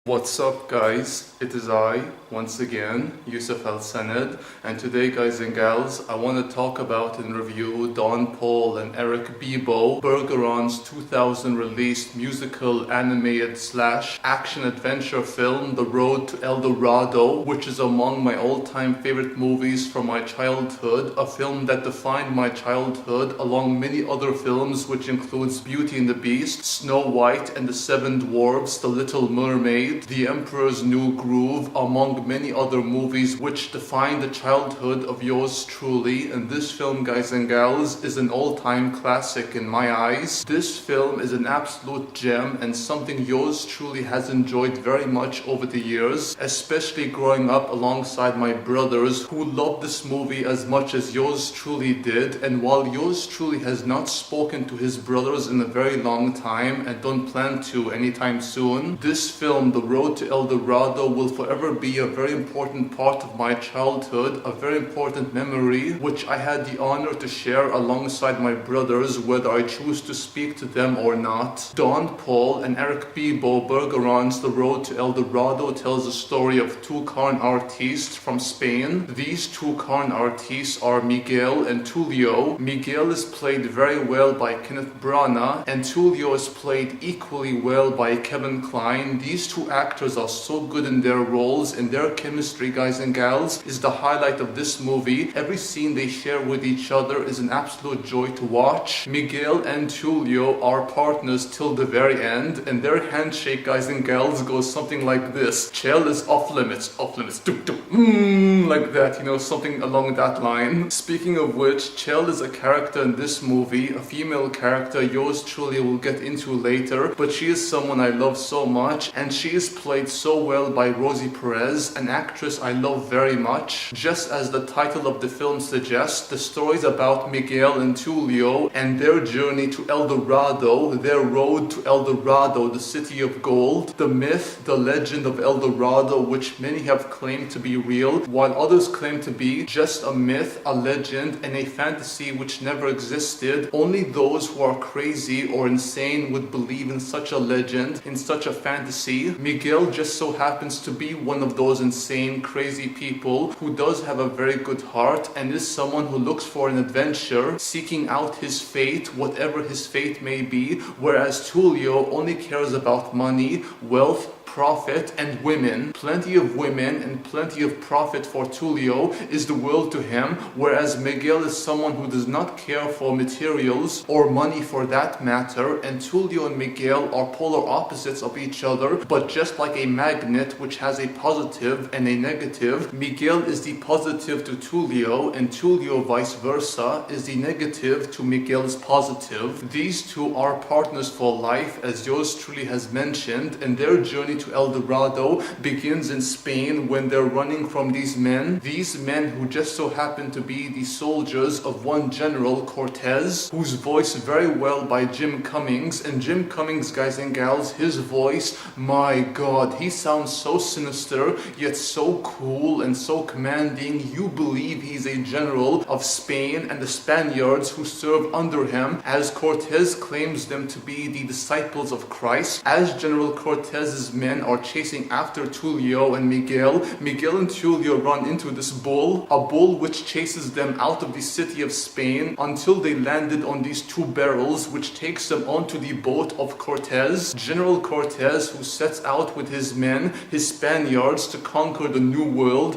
What's up guys, it is I, once again, Yusuf Al-Saned, and today guys and gals, I want to talk about and review Don Paul and Eric Bibo, Bergeron's 2000 released musical animated / action adventure film, The Road to El Dorado, which is among my all-time favorite movies from my childhood, a film that defined my childhood along many other films which includes Beauty and the Beast, Snow White and the Seven Dwarfs, The Little Mermaid, The Emperor's New Groove, among many other movies which define the childhood of yours truly. And this film, guys and gals, is an all-time classic in my eyes. This film is an absolute gem and something yours truly has enjoyed very much over the years, especially growing up alongside my brothers who loved this movie as much as yours truly did. And while yours truly has not spoken to his brothers in a very long time and don't plan to anytime soon, this film, The Road to El Dorado, will forever be a very important part of my childhood, a very important memory which I had the honor to share alongside my brothers, whether I choose to speak to them or not. Don Paul and Eric Bibo, Bergeron's The Road to El Dorado tells the story of two corn artistes from Spain. These two corn artistes are Miguel and Tulio. Miguel is played very well by Kenneth Branagh and Tulio is played equally well by Kevin Kline. These two actors are so good in their roles, and their chemistry, guys and gals, is the highlight of this movie. Every scene they share with each other is an absolute joy to watch. Miguel and Tulio are partners till the very end, and their handshake, guys and gals, goes something like this: Chell is off limits, doop doop, like that, you know, something along that line. Speaking of which, Chell is a character in this movie, a female character yours truly will get into later, but she is someone I love so much, and she is played so well by Rosie Perez, an actress I love very much. Just as the title of the film suggests, the story is about Miguel and Tulio and their journey to El Dorado, their road to El Dorado, the city of gold, the myth, the legend of El Dorado, which many have claimed to be real, while others claim to be just a myth, a legend, and a fantasy which never existed. Only those who are crazy or insane would believe in such a legend, in such a fantasy. Miguel just so happens to be one of those insane, crazy people who does have a very good heart and is someone who looks for an adventure, seeking out his fate, whatever his fate may be, whereas Tulio only cares about money, wealth, profit, and women. Plenty of women and plenty of profit for Tulio is the world to him, whereas Miguel is someone who does not care for materials or money for that matter. And Tulio and Miguel are polar opposites of each other, but just like a magnet which has a positive and a negative, Miguel is the positive to Tulio, and Tulio vice versa is the negative to Miguel's positive. These two are partners for life, as yours truly has mentioned, and their journey to El Dorado begins in Spain when they're running from these men who just so happen to be the soldiers of one General Cortez, whose voiced very well by Jim Cummings. And Jim Cummings, guys and gals, his voice, my god, he sounds so sinister yet so cool and so commanding. You believe he's a general of Spain and the Spaniards who serve under him, as Cortez claims them to be the disciples of Christ. As General Cortez's men are chasing after Tulio and Miguel, Miguel and Tulio run into this bull, a bull which chases them out of the city of Spain until they landed on these two barrels, which takes them onto the boat of Cortez, General Cortez, who sets out with his men, his Spaniards, to conquer the New World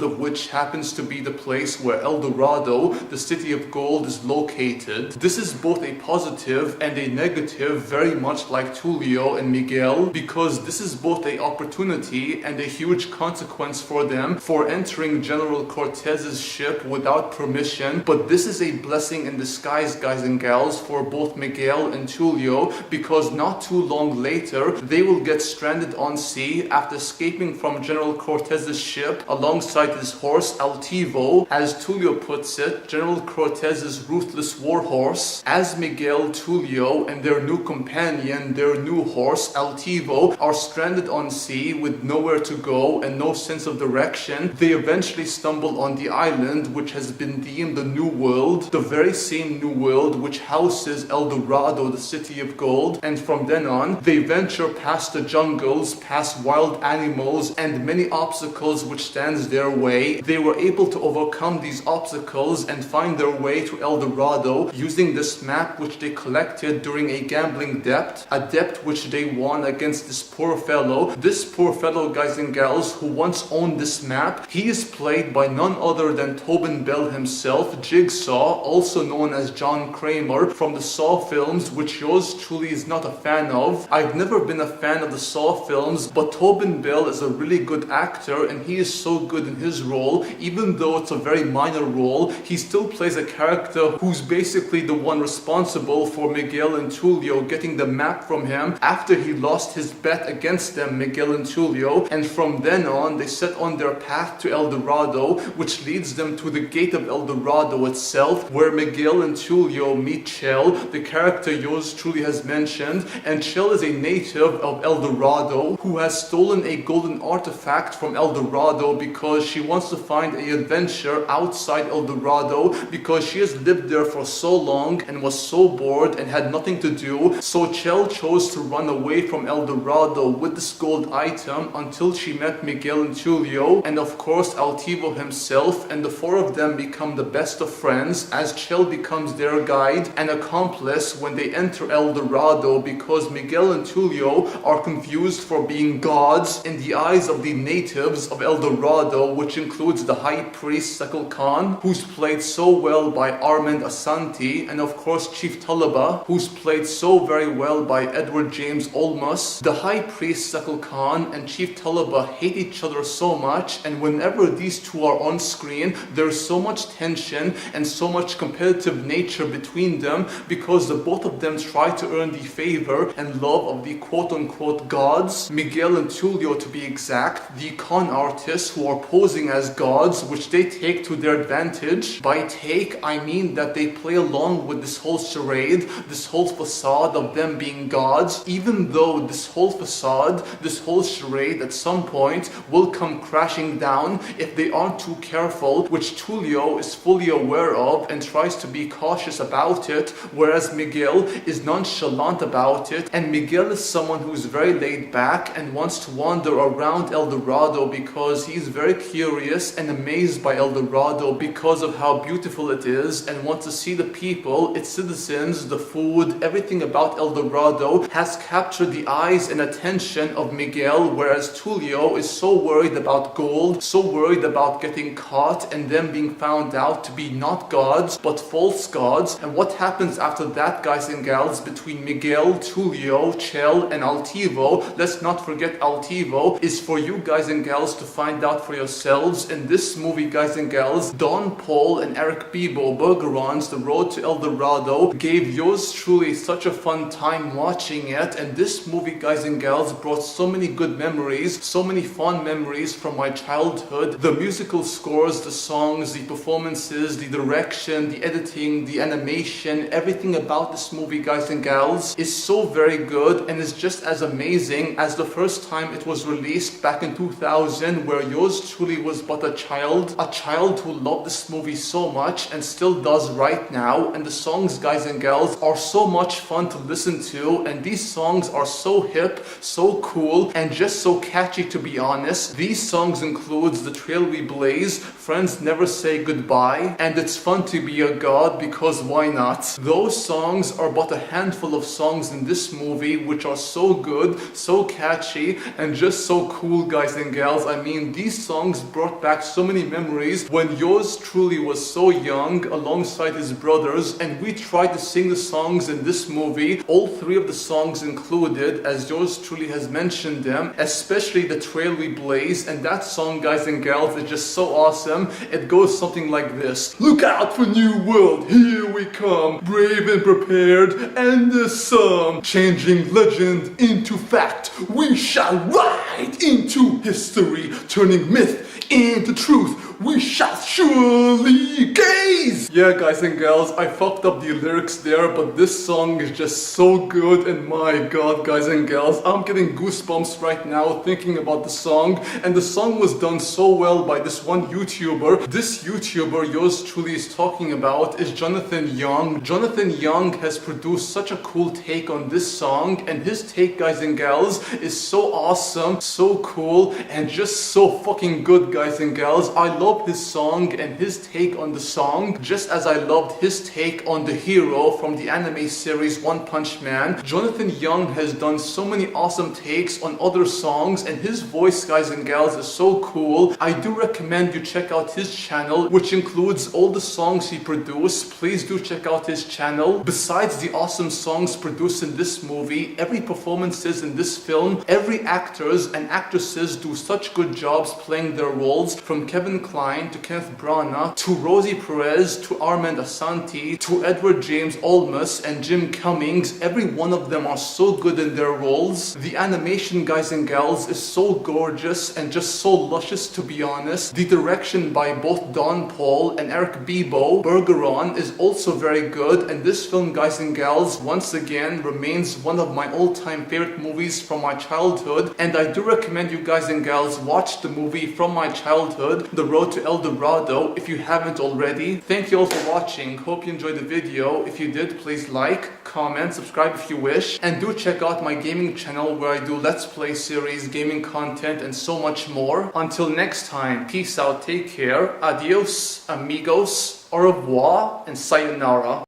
of which happens to be the place where El Dorado, the city of gold, is located. This is both a positive and a negative, very much like Tulio and Miguel, because this is both an opportunity and a huge consequence for them for entering General Cortez's ship without permission, but this is a blessing in disguise, guys and gals, for both Miguel and Tulio, because not too long later they will get stranded on sea after escaping from General Cortez's ship alongside his horse Altivo, as Tulio puts it, General Cortez's ruthless war horse. As Miguel, Tulio, and their new companion, their new horse Altivo, are stranded on sea with nowhere to go and no sense of direction, they eventually stumble on the island which has been deemed the New World, the very same New World which houses El Dorado, the city of gold. And from then on, they venture past the jungles, past wild animals, and many obstacles which stands their way. They were able to overcome these obstacles and find their way to El Dorado using this map which they collected during a gambling debt, a debt which they won against this poor fellow. This poor fellow, guys and gals, who once owned this map, he is played by none other than Tobin Bell himself, Jigsaw, also known as John Kramer from the Saw films, which yours truly is not a fan of. I've never been a fan of the Saw films, but Tobin Bell is a really good actor and he is so good in his role. Even though it's a very minor role, he still plays a character who's basically the one responsible for Miguel and Tulio getting the map from him after he lost his bet against them, Miguel and Tulio. And from then on, they set on their path to El Dorado, which leads them to the gate of El Dorado itself, where Miguel and Tulio meet Chell, the character yours truly has mentioned. And Chell is a native of El Dorado who has stolen a golden artifact from El Dorado because she wants to find an adventure outside El Dorado because she has lived there for so long and was so bored and had nothing to do. So Chell chose to run away from El Dorado with this gold item until she met Miguel and Tulio and of course Altivo himself, and the four of them become the best of friends as Chell becomes their guide and accomplice when they enter El Dorado because Miguel and Tulio are confused for being gods in the eyes of the natives of El Dorado, which includes the high priest Sekal Khan, who's played so well by Armand Asante, and of course Chief Talaba, who's played so very well by Edward James Olmos. The high priest Sekal Khan and Chief Talaba hate each other so much, and whenever these two are on screen, there's so much tension and so much competitive nature between them because the both of them try to earn the favor and love of the quote-unquote gods. Miguel and Tulio, to be exact, the con artists who are posing as gods, which they take to their advantage. By take, I mean that they play along with this whole charade, this whole facade of them being gods, even though this whole facade, this whole charade at some point will come crashing down if they aren't too careful, which Tulio is fully aware of and tries to be cautious about it, whereas Miguel is nonchalant about it. And Miguel is someone who's very laid back and wants to wander around El Dorado because he's very curious and amazed by El Dorado because of how beautiful it is and wants to see the people, its citizens, the food, everything about El Dorado has captured the eyes and attention of Miguel, whereas Tulio is so worried about gold, so worried about getting caught and them being found out to be not gods but false gods. And what happens after that, guys and gals, between Miguel, Tulio, Chell and Altivo, let's not forget Altivo, is for you guys and gals to find out for yourselves. In this movie, guys and gals, Don Paul and Eric Bibo, Bergeron's The Road to El Dorado, gave yours truly such a fun time watching it. And this movie, guys and gals, brought so many good memories, so many fond memories from my childhood. The musical scores, the songs, the performances, the direction, the editing, the animation, everything about this movie, guys and gals, is so very good and is just as amazing as the first time it was released back in 2000, where yours truly was but a child who loved this movie so much and still does right now. And the songs, guys and gals, are so much fun to listen to, and these songs are so hip, so cool, and just so catchy, to be honest. These songs includes The Trail We Blaze, Friends Never Say Goodbye, and It's Fun to Be a God because why not? Those songs are but a handful of songs in this movie which are so good, so catchy, and just so cool, guys and gals. I mean, these songs brought back so many memories when yours truly was so young alongside his brothers, and we tried to sing the songs in this movie, all three of the songs included, as yours truly has mentioned them, especially The Trail We Blaze. And that song, guys and gals, is just so awesome. It goes something like this: look out for new world, here we come, brave and prepared, and the sum, changing legend into fact, we shall ride into history, turning myth into truth. we shall surely gaze. Yeah, guys and gals, I fucked up the lyrics there, but this song is just so good, and my god, guys and gals, I'm getting goosebumps right now thinking about the song. And the song was done so well by this one YouTuber. This YouTuber yours truly is talking about is Jonathan Young. Jonathan Young has produced such a cool take on this song, and his take, guys and gals, is so awesome, so cool, and just so fucking good, guys and gals. I love his song and his take on the song, just as I loved his take on the hero from the anime series One Punch Man. Jonathan Young has done so many awesome takes on other songs, and his voice, guys and gals, is so cool. I do recommend you check out his channel, which includes all the songs he produced. Please do check out his channel. Besides the awesome songs produced in this movie, every performances in this film, every actors and actresses do such good jobs playing their roles, from Kevin Kline to Kenneth Branagh to Rosie Perez to Armand Asante to Edward James Olmos and Jim Cummings. Every one of them are so good in their roles. The animation, guys and gals, is so gorgeous and just so luscious, to be honest. The direction by both Don Paul and Eric Bibo, Bergeron, is also very good, and this film, guys and gals, once again remains one of my all-time favorite movies from my childhood. And I do recommend you guys and gals watch the movie from my childhood, The Road to El Dorado, if you haven't already. Thank you all for watching. Hope you enjoyed the video. If you did, please like, comment, subscribe if you wish, and do check out my gaming channel where I do Let's Play series, gaming content, and so much more. Until next time, peace out, take care, adios, amigos, au revoir, and sayonara.